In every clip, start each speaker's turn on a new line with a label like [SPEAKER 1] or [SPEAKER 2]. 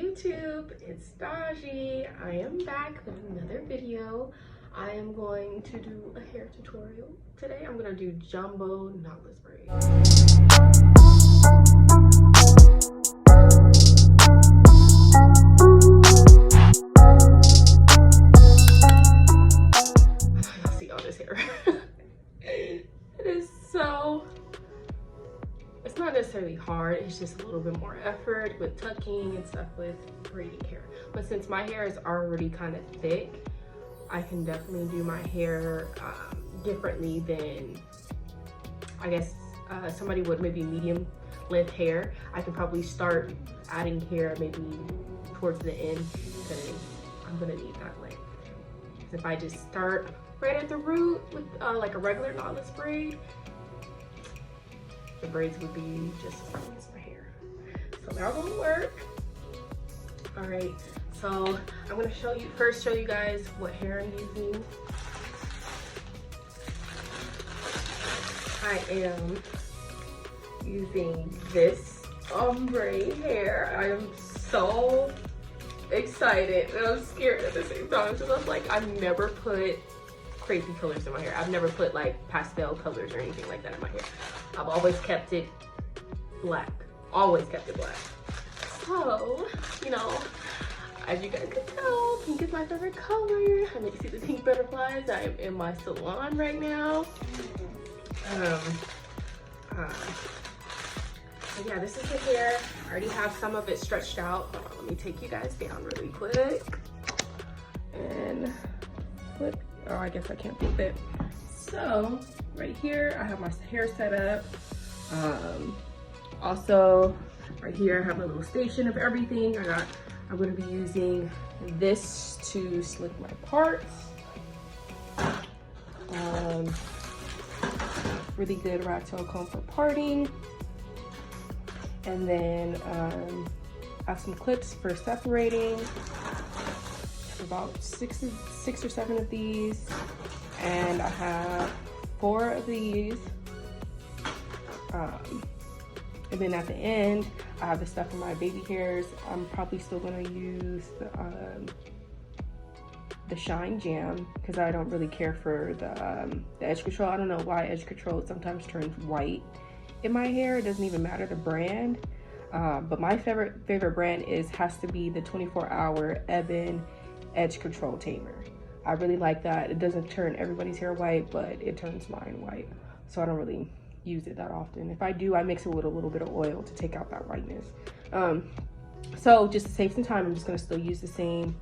[SPEAKER 1] YouTube, it's Dahji. I am back with another video. I am going to do a hair tutorial. Today I'm going to do jumbo knotless braids. Y'all see all this hair. It is so... It's not necessarily hard, it's just a little bit more effort with tucking and stuff with braiding hair. But since my hair is already kind of thick, I can definitely do my hair differently than, I guess, somebody would maybe medium length hair. I can probably start adding hair maybe towards the end because I'm gonna need that length. If I just start right at the root with like a regular knotless braid, the braids would be just as long as my hair. So they're all gonna work. All right, so I'm gonna show you guys what hair I'm using. I am using this ombré hair. I am so excited and I'm scared at the same time because I'm like, I've never put crazy colors in my hair. I've never put like pastel colors or anything like that in my hair. I've always kept it black. Always kept it black. So, you know, as you guys can tell, pink is my favorite color. I know you see the pink butterflies. I am in my salon right now. So yeah, this is the hair. I already have some of it stretched out. Hold on, let me take you guys down really quick. And flip. Oh, I guess I can't flip it. So right here, I have my hair set up. Also, right here, I have a little station of everything. I'm gonna be using this to slick my parts. Really good rat tail comb for parting. And then I have some clips for separating. About six or seven of these, and I have 4 of these. And then at the end, I have the stuff for my baby hairs. I'm probably still gonna use the Shine Jam because I don't really care for the edge control. I don't know why edge control sometimes turns white in my hair. It doesn't even matter the brand. But my favorite brand has to be the 24-hour Ebon edge control tamer. I really like that. It doesn't turn everybody's hair white, but it turns mine white. So I don't really use it that often. If I do, I mix it with a little bit of oil to take out that whiteness. So just to save some time, I'm just gonna still use the same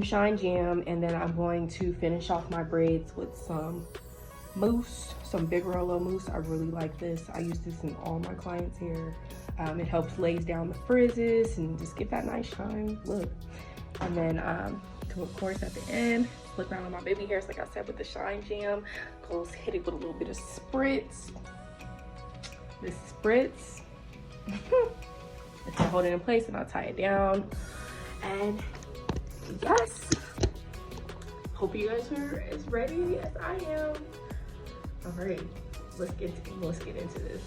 [SPEAKER 1] Shine Jam, and then I'm going to finish off my braids with some mousse, some Vigorol Mousse. I really like this. I use this in all my clients' hair. It helps lays down the frizzes and just get that nice shine look. And then, of course, at the end, look around on my baby hairs, like I said, with the Shine Jam. Goes hit it with a little bit of spritz. This spritz. If I hold it in place and I'll tie it down. And yes, hope you guys are as ready as I am. All right, let's get into this.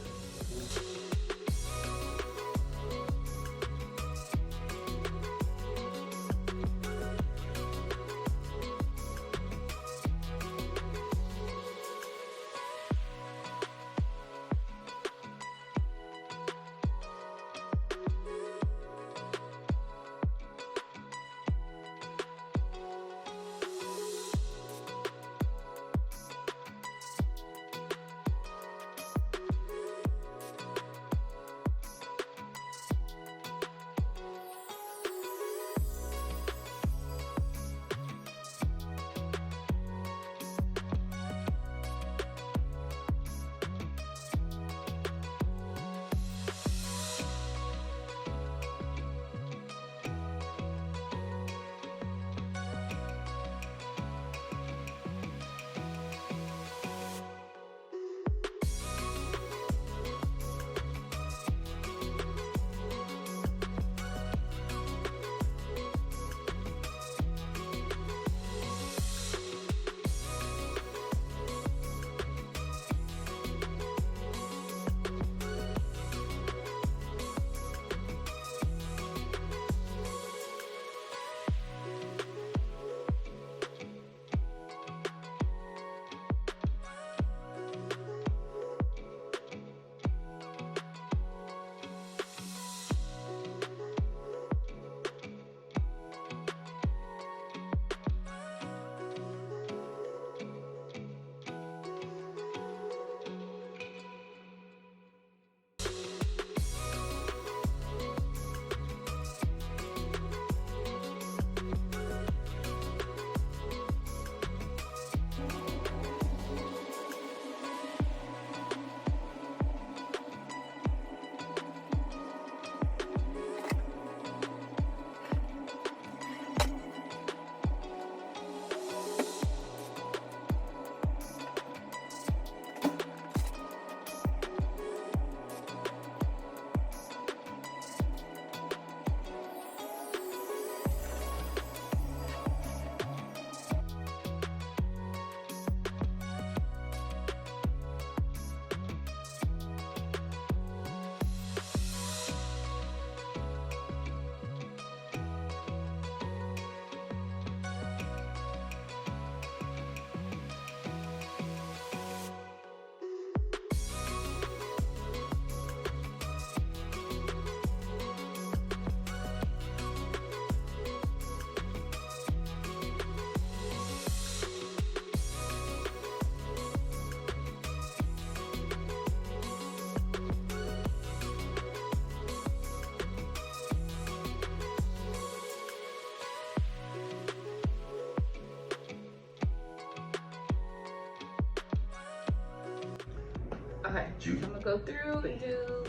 [SPEAKER 1] go through and do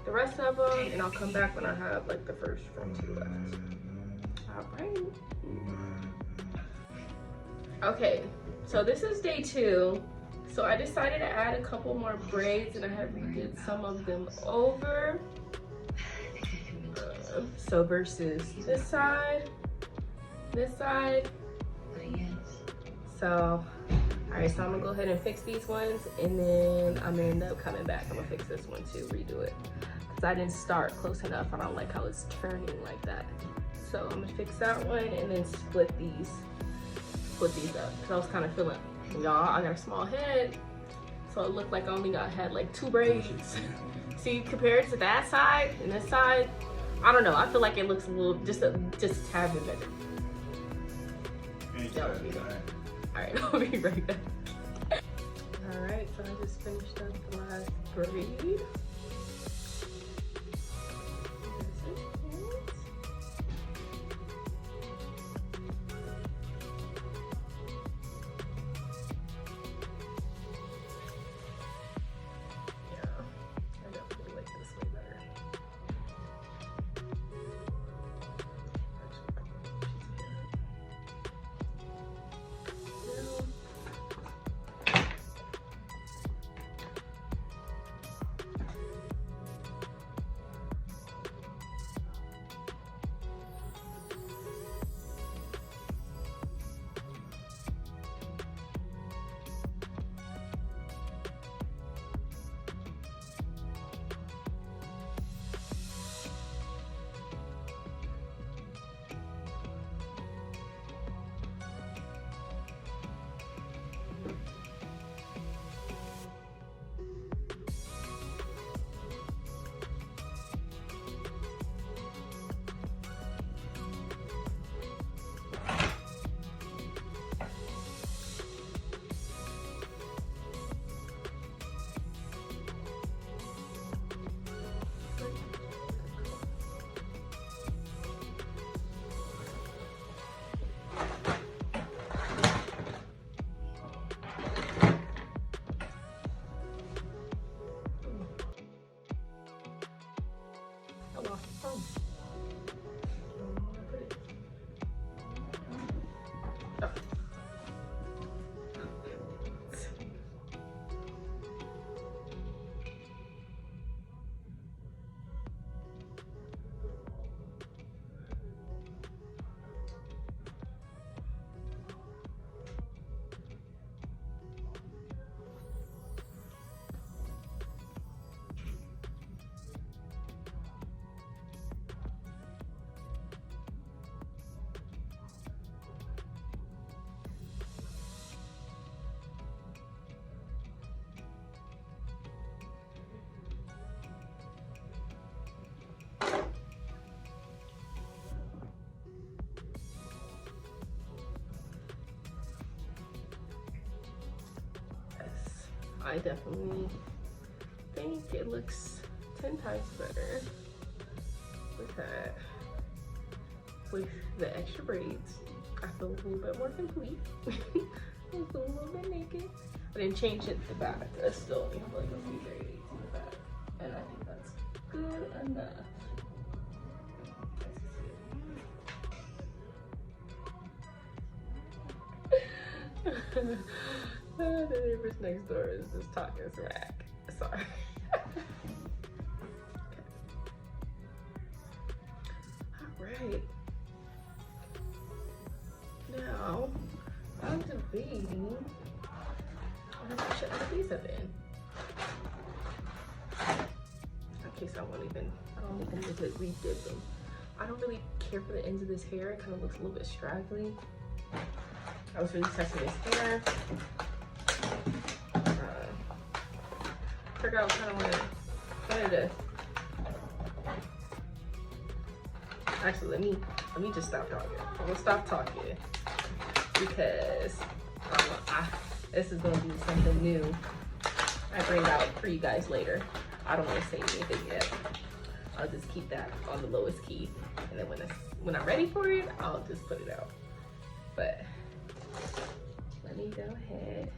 [SPEAKER 1] the rest of them, and I'll come back when I have like the first from 2 left. All right. Okay, so this is day 2. So I decided to add a couple more braids, and I have redid some of them over. So versus this side. So, all right, so I'm gonna go ahead and fix these ones, and then I'm gonna end up coming back. I'm gonna fix this one too, redo it. Cause I didn't start close enough. I don't like how it's turning like that. So I'm gonna fix that one and then split these up. Cause I was kind of feeling, y'all, I got a small head. So it looked like I only had like 2 braids. See, compared to that side and this side, I don't know. I feel like it looks a little, just a tad bit better. All right, I'll be right back. All right, so I just finished up the last braid. I definitely think it looks 10 times better with that. With the extra braids, I feel a little bit more complete. I feel a little bit naked. I didn't change it at the back. I still only have like a few braids in the back, and I think that's good enough. The neighbors next door is just talking smack. Sorry. Alright. Now, I'm debating what I should add these up in. In case I don't even need to redip them. I don't really care for the ends of this hair. It kind of looks a little bit straggly. I was really testing this hair. Figure out what kind of wanted to. Actually, let me just stop talking. I'm gonna stop talking because this is gonna be something new. I bring out for you guys later. I don't want to say anything yet. I'll just keep that on the lowest key, and then when I'm ready for it, I'll just put it out. But let me go ahead.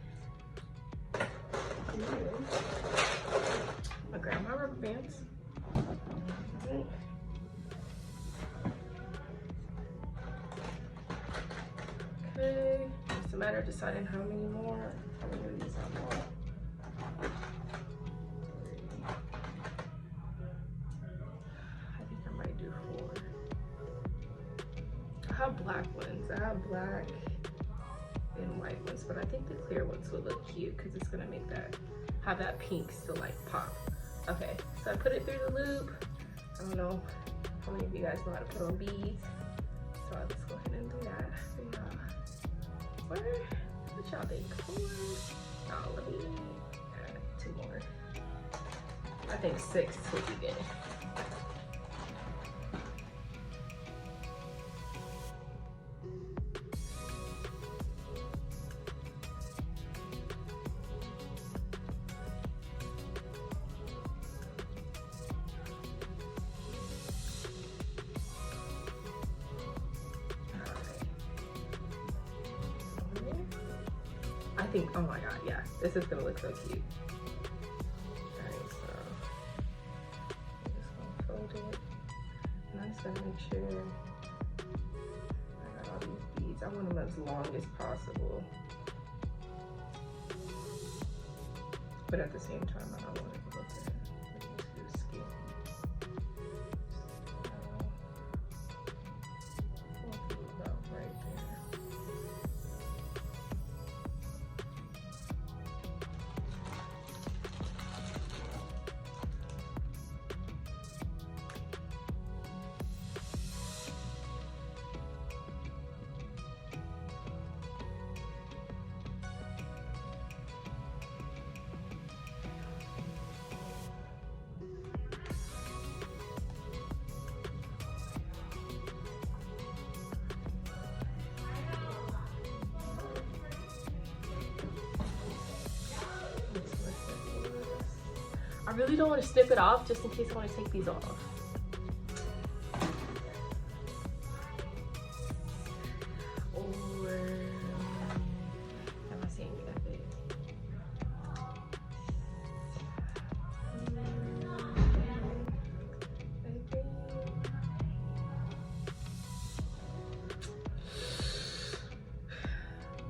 [SPEAKER 1] gonna grab my rubber bands. Okay, it's a matter of deciding how many more. I'm gonna use that more. I think I might do 4. I have black ones. I have black and white ones, but I think the clear ones would look cute because it's gonna make that, have that pink still like pop. Okay, so I put it through the loop. I don't know how many of you guys know how to put on beads, so I'll just go ahead and do that. What y'all think? 4? No, let me add 2 more. I think 6 would be good. I think, oh my god, yeah, this is gonna look so cute. Alright, so I'm just gonna fold it. And I'm just gonna make sure I got all these beads. I want them as long as possible. But at the same time, I don't want it to look too skinny. About right there. I really don't want to snip it off just in case I want to take these off. Or am I saying epic?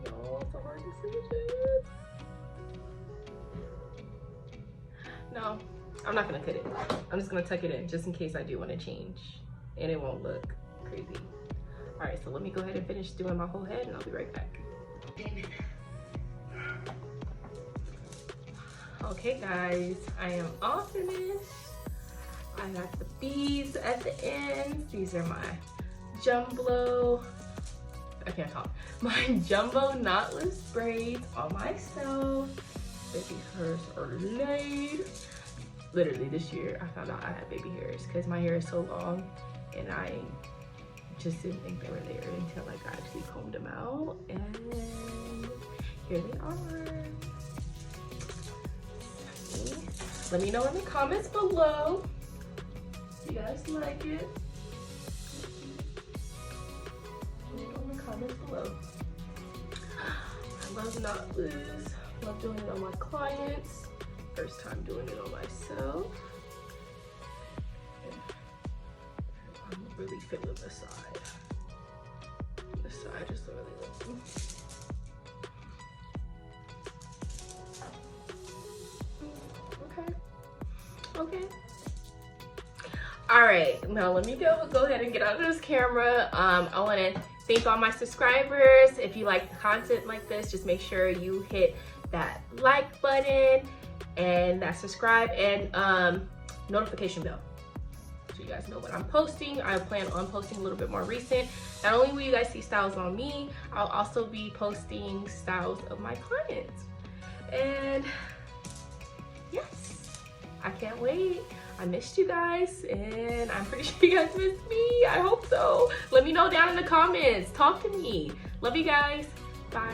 [SPEAKER 1] No, it's a hard decision. No, I'm not gonna cut it. I'm just gonna tuck it in just in case I do want to change and it won't look crazy. All right, so let me go ahead and finish doing my whole head and I'll be right back. Okay guys, I am all finished. I got the beads at the ends. These are my jumbo, I can't talk. My jumbo knotless braids on myself. Baby hairs are laid. Literally this year I found out I had baby hairs because my hair is so long and I just didn't think they were there until like I actually combed them out, and here they are. Let me know in the comments below if you guys like it. Let me know in the comments below. I love knotless. Love doing it on my clients. First time doing it on myself. I'm really feeling the side. The side is really looking. Okay. All right, now let me go ahead and get out of this camera. I want to thank all my subscribers. If you like content like this, just make sure you hit that like button and that subscribe and notification bell so you guys know when I'm posting. I plan on posting a little bit more recent. Not only will you guys see styles on me, I'll also be posting styles of my clients. And yes, I can't wait. I missed you guys and I'm pretty sure you guys missed me. I hope so. Let me know down in the comments. Talk to me. Love you guys. Bye.